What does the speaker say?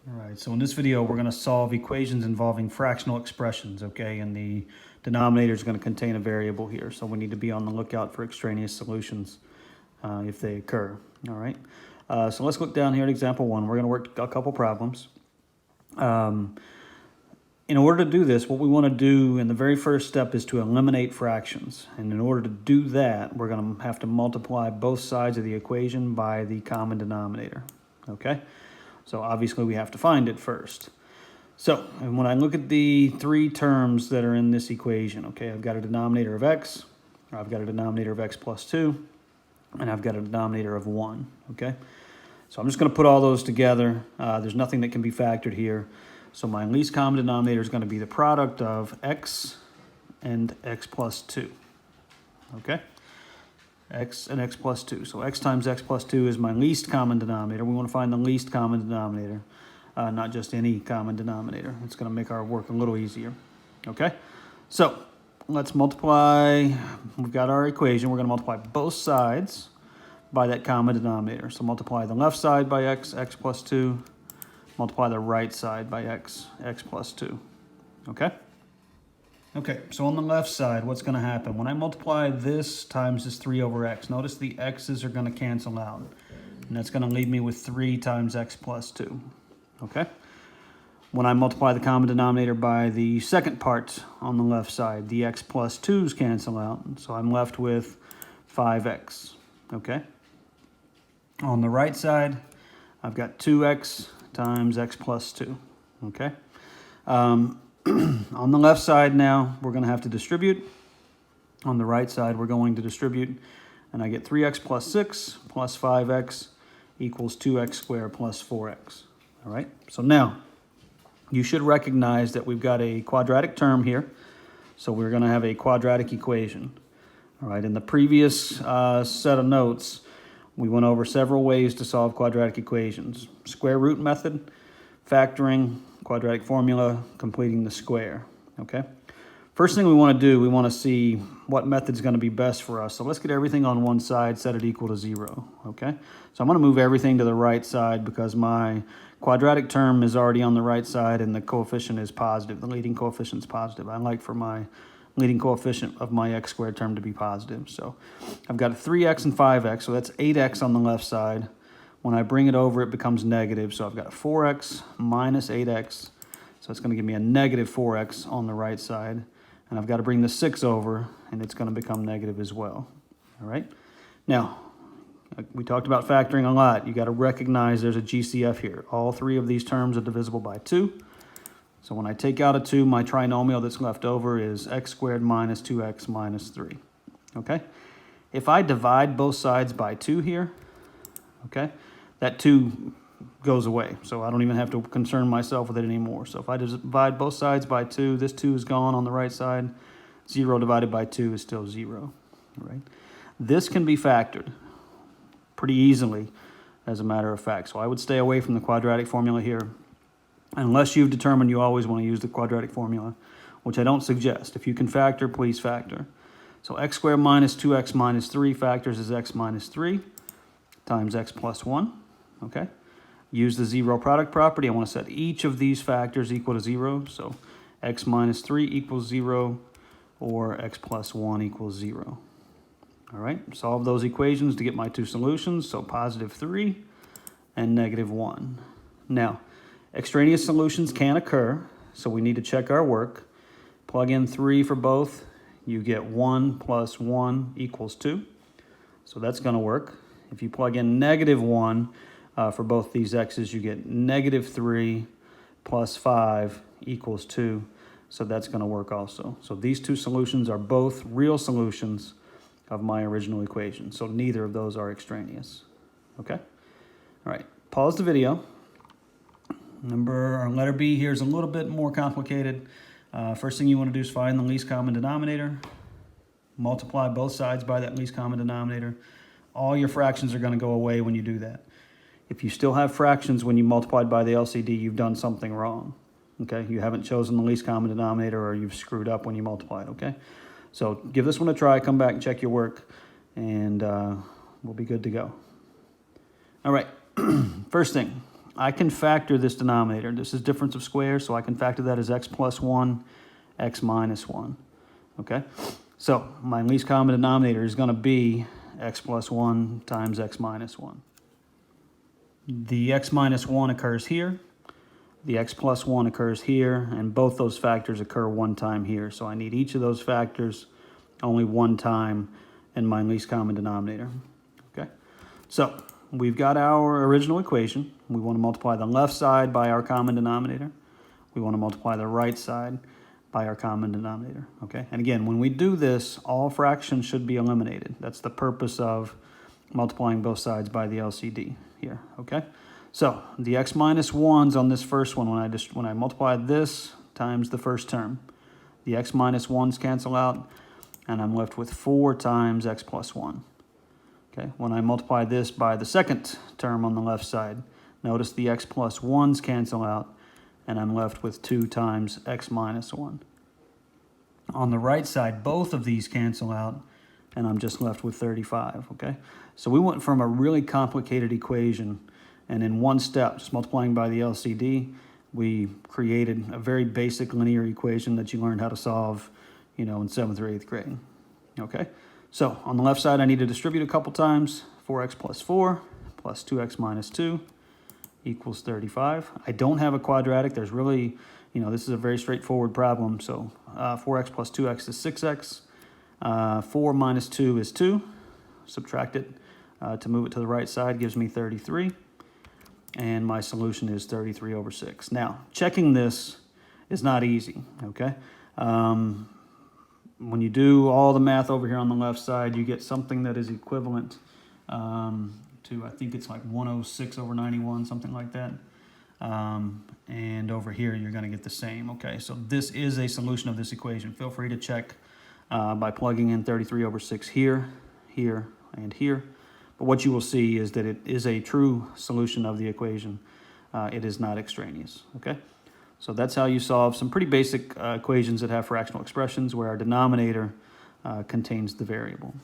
All right, so in this video, we're going to solve equations involving fractional expressions, okay? And the denominator is going to contain a variable here, so we need to be on the lookout for extraneous solutions if they occur, all right? So let's look down here at example 1. We're going to work a couple problems. In order to do this, what we want to do in the very first step is to eliminate fractions. And in order to do that, we're going to have to multiply both sides of the equation by the common denominator, okay? So obviously we have to find it first. So and when I look at the three terms that are in this equation, okay, I've got a denominator of x, I've got a denominator of x plus 2, and I've got a denominator of 1, okay? So I'm just going to put all those together. There's nothing that can be factored here. So my least common denominator is going to be the product of x and x plus 2, okay? X and x plus 2. So x times x plus 2 is my least common denominator. We want to find the least common denominator, not just any common denominator. It's going to make our work a little easier. Okay? So let's multiply. We've got our equation. We're going to multiply both sides by that common denominator. So multiply the left side by x, x plus 2. Multiply the right side by x, x plus 2. Okay? Okay, so on the left side, what's going to happen? When I multiply this times this 3 over x, notice the x's are going to cancel out. And that's going to leave me with 3 times x plus 2. Okay? When I multiply the common denominator by the second part on the left side, the x plus 2's cancel out. So I'm left with 5x. Okay? On the right side, I've got 2x times x plus 2. Okay? On the left side now, we're going to have to distribute. On the right side, we're going to distribute. And I get 3x plus 6 plus 5x equals 2x squared plus 4x. All right? So now, you should recognize that we've got a quadratic term here. So we're going to have a quadratic equation. All right? In the previous set of notes, we went over several ways to solve quadratic equations. Square root method, factoring, quadratic formula, completing the square, okay? First thing we want to do, we want to see what method's going to be best for us. So let's get everything on one side, set it equal to 0, okay? So I'm going to move everything to the right side because my quadratic term is already on the right side and the coefficient is positive. The leading coefficient is positive. I like for my leading coefficient of my x squared term to be positive. So I've got 3x and 5x, so that's 8x on the left side. When I bring it over, it becomes negative. So I've got 4x minus 8x. So it's going to give me a negative 4x on the right side. And I've got to bring the 6 over, and it's going to become negative as well. All right? Now, we talked about factoring a lot. You got to recognize there's a GCF here. All three of these terms are divisible by 2. So when I take out a 2, my trinomial that's left over is x squared minus 2x minus 3. Okay? If I divide both sides by 2 here, okay, that 2 goes away. So I don't even have to concern myself with it anymore. So if I divide both sides by 2, this 2 is gone on the right side. 0 divided by 2 is still 0. All right? This can be factored pretty easily, as a matter of fact. So I would stay away from the quadratic formula here, unless you've determined you always want to use the quadratic formula, which I don't suggest. If you can factor, please factor. So x squared minus 2x minus 3 factors is x minus 3 times x plus 1, okay? Use the zero product property. I want to set each of these factors equal to 0. So x minus 3 equals 0, or x plus 1 equals 0. All right, solve those equations to get my two solutions. So positive 3 and negative 1. Now, extraneous solutions can occur, so we need to check our work. Plug in 3 for both. You get 1 plus 1 equals 2. So that's going to work. If you plug in negative 1 for both these x's, you get negative 3 plus 5 equals 2. So that's going to work also. So these two solutions are both real solutions of my original equation. So neither of those are extraneous. Okay? All right. Pause the video. Our letter B here is a little bit more complicated. First thing you want to do is find the least common denominator. Multiply both sides by that least common denominator. All your fractions are going to go away when you do that. If you still have fractions when you multiplied by the LCD, you've done something wrong. Okay? You haven't chosen the least common denominator, or you've screwed up when you multiplied. Okay? So give this one a try. Come back and check your work, and we'll be good to go. All right. First thing, I can factor this denominator. This is difference of squares, so I can factor that as x plus 1, x minus 1. Okay? So my least common denominator is going to be x plus 1 times x minus 1. The x minus 1 occurs here. The x plus 1 occurs here, and both those factors occur one time here. So I need each of those factors only one time in my least common denominator. Okay? So we've got our original equation. We want to multiply the left side by our common denominator. We want to multiply the right side by our common denominator. Okay? And again, when we do this, all fractions should be eliminated. That's the purpose of multiplying both sides by the LCD here. Okay? So the x minus 1's on this first one, when I multiply this times the first term, the x minus 1's cancel out, and I'm left with 4 times x plus 1. Okay, when I multiply this by the second term on the left side, notice the x plus 1's cancel out, and I'm left with 2 times x minus 1. On the right side, both of these cancel out, and I'm just left with 35, okay? So we went from a really complicated equation, and in one step, just multiplying by the LCD, we created a very basic linear equation that you learned how to solve, in 7th or 8th grade, okay? So on the left side, I need to distribute a couple times. 4x plus 4 plus 2x minus 2 equals 35. I don't have a quadratic. There's really, this is a very straightforward problem. So 4x plus 2x is 6x. 4 minus 2 is 2. Subtract it to move it to the right side gives me 33. And my solution is 33 over 6. Now, checking this is not easy, okay? When you do all the math over here on the left side, you get something that is equivalent to, I think it's like 106 over 91, something like that. And over here, you're going to get the same, okay? So this is a solution of this equation. Feel free to check by plugging in 33 over 6 here, here, and here. But what you will see is that it is a true solution of the equation. It is not extraneous, okay? So that's how you solve some pretty basic equations that have fractional expressions where our denominator contains the variable.